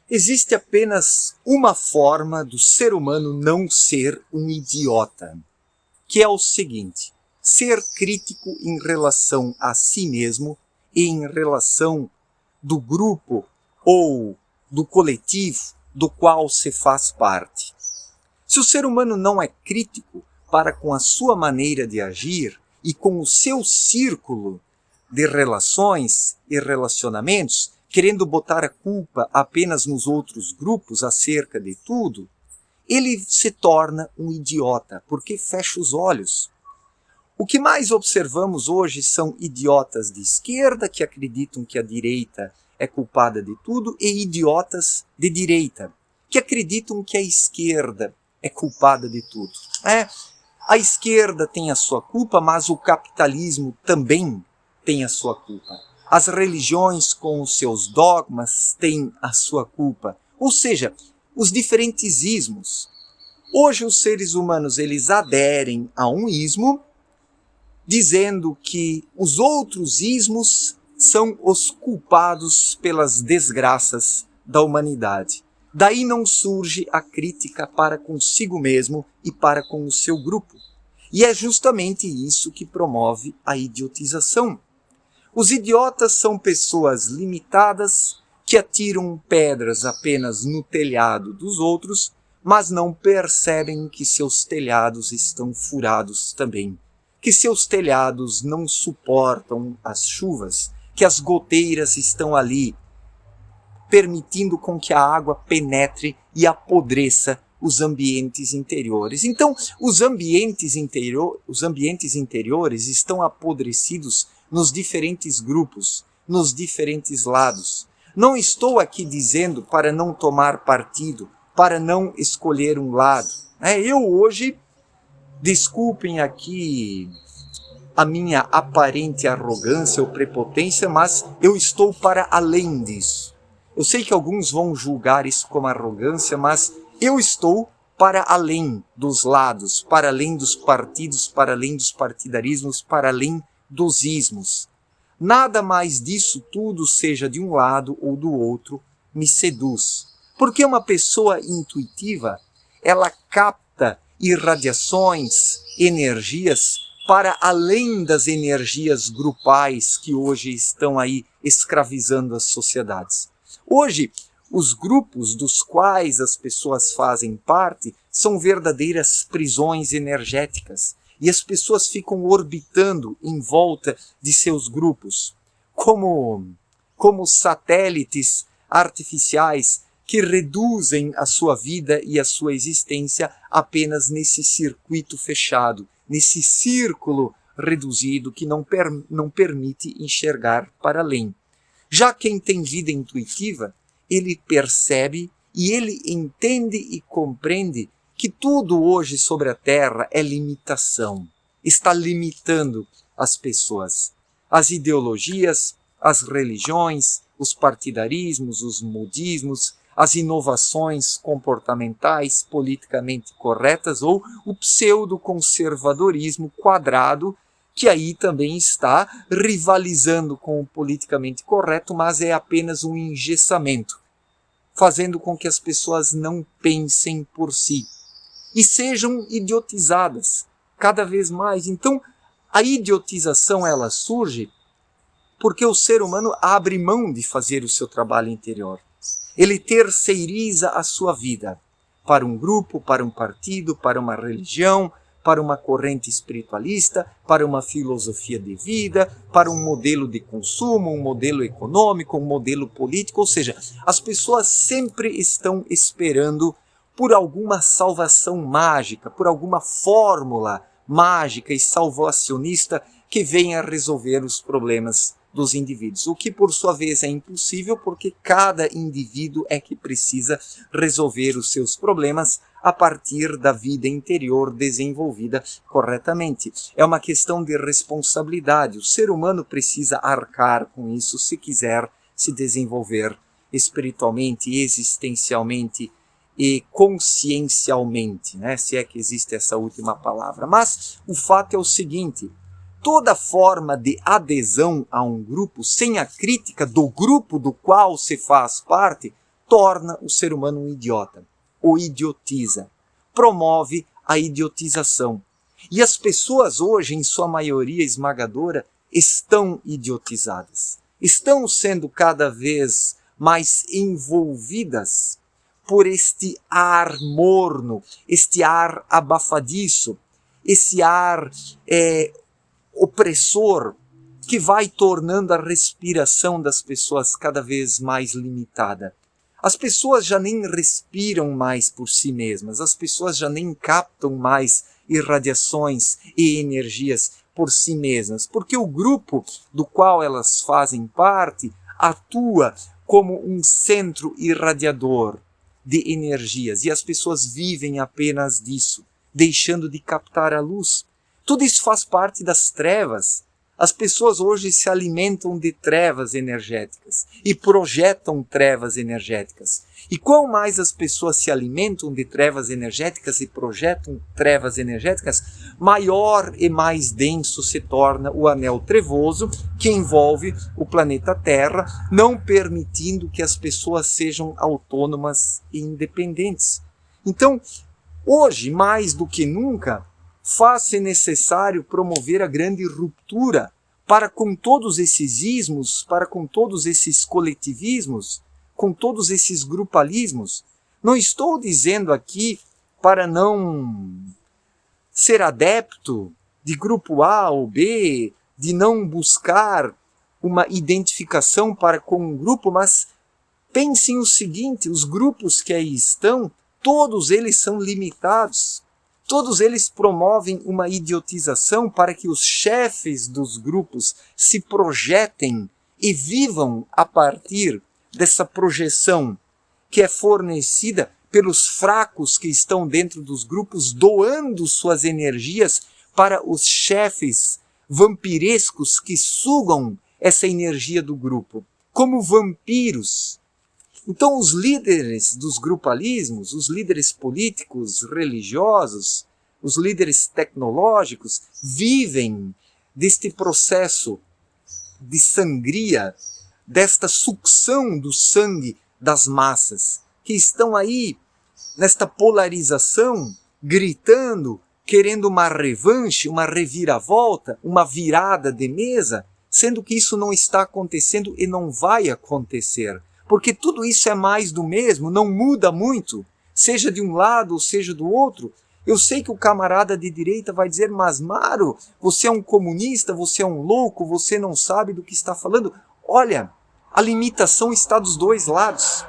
Existe apenas uma forma do ser humano não ser um idiota, que é o seguinte: ser crítico em relação a si mesmo e em relação do grupo ou do coletivo do qual se faz parte. Se o ser humano não é crítico para com a sua maneira de agir e com o seu círculo de relações e relacionamentos, querendo botar a culpa apenas nos outros grupos acerca de tudo, ele se torna um idiota, porque fecha os olhos. O que mais observamos hoje são idiotas de esquerda que acreditam que a direita é culpada de tudo e idiotas de direita que acreditam que a esquerda é culpada de tudo. A esquerda tem a sua culpa, mas o capitalismo também tem a sua culpa. As religiões com os seus dogmas têm a sua culpa. Ou seja, os diferentes ismos. Hoje os seres humanos eles aderem a um ismo, dizendo que os outros ismos são os culpados pelas desgraças da humanidade. Daí não surge a crítica para consigo mesmo e para com o seu grupo. E é justamente isso que promove a idiotização. Os idiotas são pessoas limitadas que atiram pedras apenas no telhado dos outros, mas não percebem que seus telhados estão furados também, que seus telhados não suportam as chuvas, que as goteiras estão ali, permitindo com que a água penetre e apodreça os ambientes interiores. Então, os ambientes interiores estão apodrecidos nos diferentes grupos, nos diferentes lados. Não estou aqui dizendo para não tomar partido, para não escolher um lado. Eu hoje, desculpem aqui a minha aparente arrogância ou prepotência, mas eu estou para além disso. Eu sei que alguns vão julgar isso como arrogância, mas eu estou para além dos lados, para além dos partidos, para além dos partidarismos, para além dos ismos. Nada mais disso tudo, seja de um lado ou do outro, me seduz. Porque uma pessoa intuitiva, ela capta irradiações, energias, para além das energias grupais que hoje estão aí escravizando as sociedades. Hoje, os grupos dos quais as pessoas fazem parte são verdadeiras prisões energéticas e as pessoas ficam orbitando em volta de seus grupos, como satélites artificiais que reduzem a sua vida e a sua existência apenas nesse circuito fechado, nesse círculo reduzido que não permite enxergar para além. Já quem tem vida intuitiva, ele percebe e ele entende e compreende que tudo hoje sobre a Terra é limitação. Está limitando as pessoas. As ideologias, as religiões, os partidarismos, os modismos, as inovações comportamentais politicamente corretas ou o pseudo-conservadorismo quadrado, que aí também está rivalizando com o politicamente correto, mas é apenas um engessamento, fazendo com que as pessoas não pensem por si e sejam idiotizadas cada vez mais. Então, a idiotização ela surge porque o ser humano abre mão de fazer o seu trabalho interior. Ele terceiriza a sua vida para um grupo, para um partido, para uma religião, para uma corrente espiritualista, para uma filosofia de vida, para um modelo de consumo, um modelo econômico, um modelo político. Ou seja, as pessoas sempre estão esperando por alguma salvação mágica, por alguma fórmula mágica e salvacionista que venha resolver os problemas dos indivíduos, o que por sua vez é impossível porque cada indivíduo é que precisa resolver os seus problemas a partir da vida interior desenvolvida corretamente. É uma questão de responsabilidade. O ser humano precisa arcar com isso se quiser se desenvolver espiritualmente, existencialmente e consciencialmente, né? Se é que existe essa última palavra. Mas o fato é o seguinte: toda forma de adesão a um grupo sem a crítica do grupo do qual se faz parte torna o ser humano um idiota, o idiotiza, promove a idiotização. E as pessoas hoje, em sua maioria esmagadora, estão idiotizadas, estão sendo cada vez mais envolvidas por este ar morno, este ar abafadiço, esse ar opressor, que vai tornando a respiração das pessoas cada vez mais limitada. As pessoas já nem respiram mais por si mesmas, as pessoas já nem captam mais irradiações e energias por si mesmas, porque o grupo do qual elas fazem parte atua como um centro irradiador de energias, e as pessoas vivem apenas disso, deixando de captar a luz. Tudo isso faz parte das trevas. As pessoas hoje se alimentam de trevas energéticas e projetam trevas energéticas. E quanto mais as pessoas se alimentam de trevas energéticas e projetam trevas energéticas, maior e mais denso se torna o anel trevoso que envolve o planeta Terra, não permitindo que as pessoas sejam autônomas e independentes. Então, hoje, mais do que nunca, faz-se necessário promover a grande ruptura para com todos esses ismos, para com todos esses coletivismos, com todos esses grupalismos. Não estou dizendo aqui para não ser adepto de grupo A ou B, de não buscar uma identificação para com um grupo, mas pensem o seguinte, os grupos que aí estão, todos eles são limitados. Todos eles promovem uma idiotização para que os chefes dos grupos se projetem e vivam a partir dessa projeção que é fornecida pelos fracos que estão dentro dos grupos, doando suas energias para os chefes vampirescos que sugam essa energia do grupo, como vampiros. Então os líderes dos grupalismos, os líderes políticos, religiosos, os líderes tecnológicos, vivem deste processo de sangria, desta sucção do sangue das massas, que estão aí nesta polarização, gritando, querendo uma revanche, uma reviravolta, uma virada de mesa, sendo que isso não está acontecendo e não vai acontecer. Porque tudo isso é mais do mesmo, não muda muito, seja de um lado ou seja do outro. Eu sei que o camarada de direita vai dizer, mas Maro, você é um comunista, você é um louco, você não sabe do que está falando. Olha, a limitação está dos dois lados.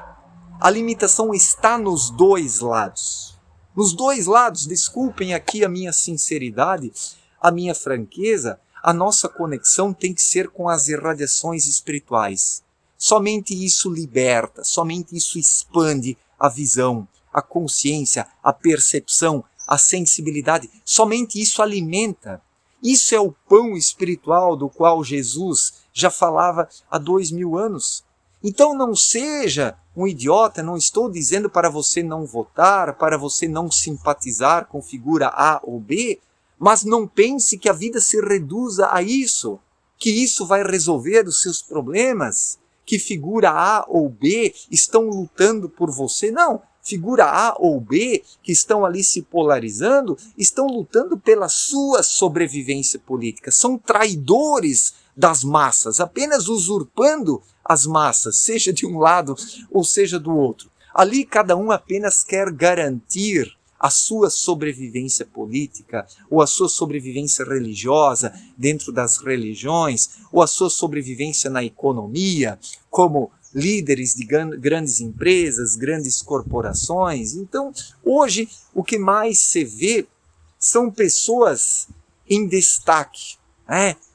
A limitação está nos dois lados. Nos dois lados, desculpem aqui a minha sinceridade, a minha franqueza, a nossa conexão tem que ser com as irradiações espirituais. Somente isso liberta, somente isso expande a visão, a consciência, a percepção, a sensibilidade. Somente isso alimenta. Isso é o pão espiritual do qual Jesus já falava há 2000 anos. Então não seja um idiota, não estou dizendo para você não votar, para você não simpatizar com figura A ou B, mas não pense que a vida se reduza a isso, que isso vai resolver os seus problemas, que figura A ou B estão lutando por você. Não, figura A ou B que estão ali se polarizando, estão lutando pela sua sobrevivência política. São traidores das massas, apenas usurpando as massas, seja de um lado ou seja do outro. Ali cada um apenas quer garantir a sua sobrevivência política, ou a sua sobrevivência religiosa dentro das religiões, ou a sua sobrevivência na economia, como líderes de grandes empresas, grandes corporações. Então, hoje, o que mais se vê são pessoas em destaque,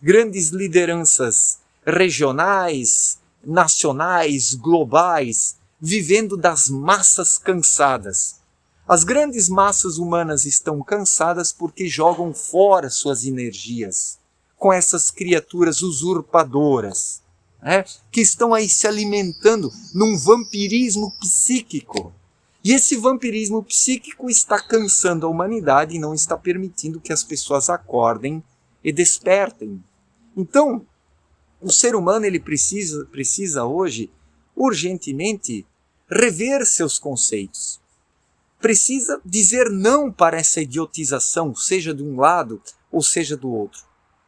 grandes lideranças regionais, nacionais, globais, vivendo das massas cansadas. As grandes massas humanas estão cansadas porque jogam fora suas energias com essas criaturas usurpadoras, que estão aí se alimentando num vampirismo psíquico. E esse vampirismo psíquico está cansando a humanidade e não está permitindo que as pessoas acordem e despertem. Então, o ser humano ele precisa hoje, urgentemente, rever seus conceitos. Precisa dizer não para essa idiotização, seja de um lado ou seja do outro.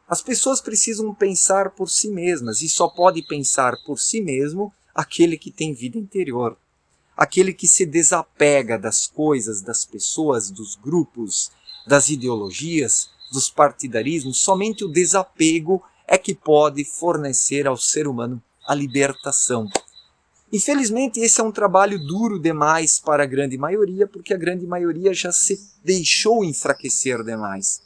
As pessoas precisam pensar por si mesmas, e só pode pensar por si mesmo aquele que tem vida interior. Aquele que se desapega das coisas, das pessoas, dos grupos, das ideologias, dos partidarismos. Somente o desapego é que pode fornecer ao ser humano a libertação. Infelizmente, esse é um trabalho duro demais para a grande maioria, porque a grande maioria já se deixou enfraquecer demais.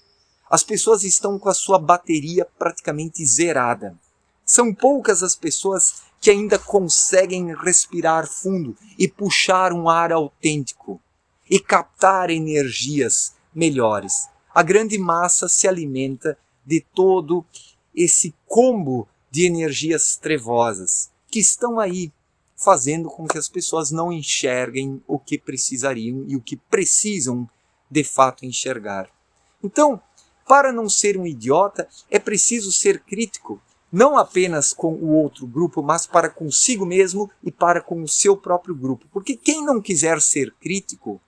As pessoas estão com a sua bateria praticamente zerada. São poucas as pessoas que ainda conseguem respirar fundo e puxar um ar autêntico e captar energias melhores. A grande massa se alimenta de todo esse combo de energias trevosas que estão aí fazendo com que as pessoas não enxerguem o que precisariam e o que precisam de fato enxergar. Então, para não ser um idiota, é preciso ser crítico, não apenas com o outro grupo, mas para consigo mesmo e para com o seu próprio grupo. Porque quem não quiser ser crítico,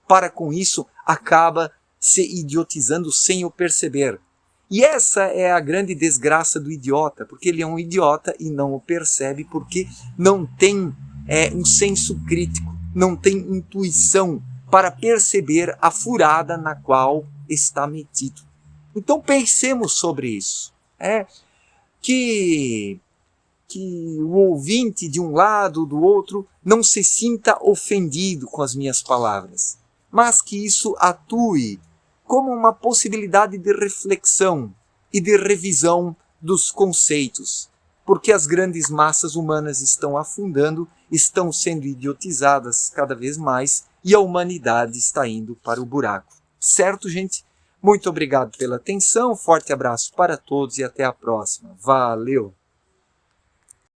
para com isso, acaba se idiotizando sem o perceber. E essa é a grande desgraça do idiota, porque ele é um idiota e não o percebe, porque não tem um senso crítico, não tem intuição para perceber a furada na qual está metido. Então pensemos sobre isso. Que o ouvinte de um lado ou do outro não se sinta ofendido com as minhas palavras, mas que isso atue como uma possibilidade de reflexão e de revisão dos conceitos, porque as grandes massas humanas estão afundando, estão sendo idiotizadas cada vez mais e a humanidade está indo para o buraco. Certo, gente? Muito obrigado pela atenção, forte abraço para todos e até a próxima. Valeu!